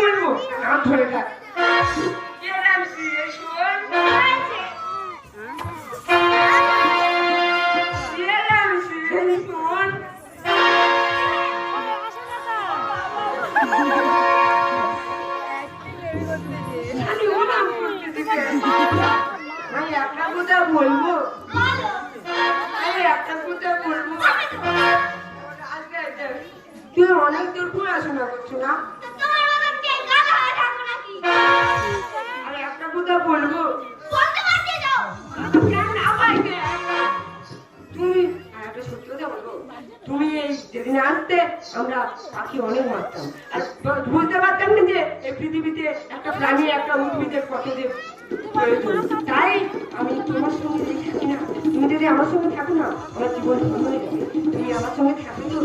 বলবো নাম ধরে থাক। আমি একটা কথা বলবো, একটা কথা বলবো, তুই অনেক দূর পড়াশোনা করছো না? আরে একটা কথা বলবো, তুমি একটা সত্যি কথা বলবো, তুমি এই যেদিন আসতে আমরা পাখি অনেক মারতাম আর বুঝতে পারতাম না যে এই পৃথিবীতে একটা প্রাণী একটা উদ্ভিদের কত যে প্রয়োজন। তাই আমি তোমার সঙ্গে যদি থাকি না, তুমি যদি আমার সঙ্গে থাকো না, আমার জীবন ধন্য হয়ে যাবে। তুমি আমার সঙ্গে থাকো তো?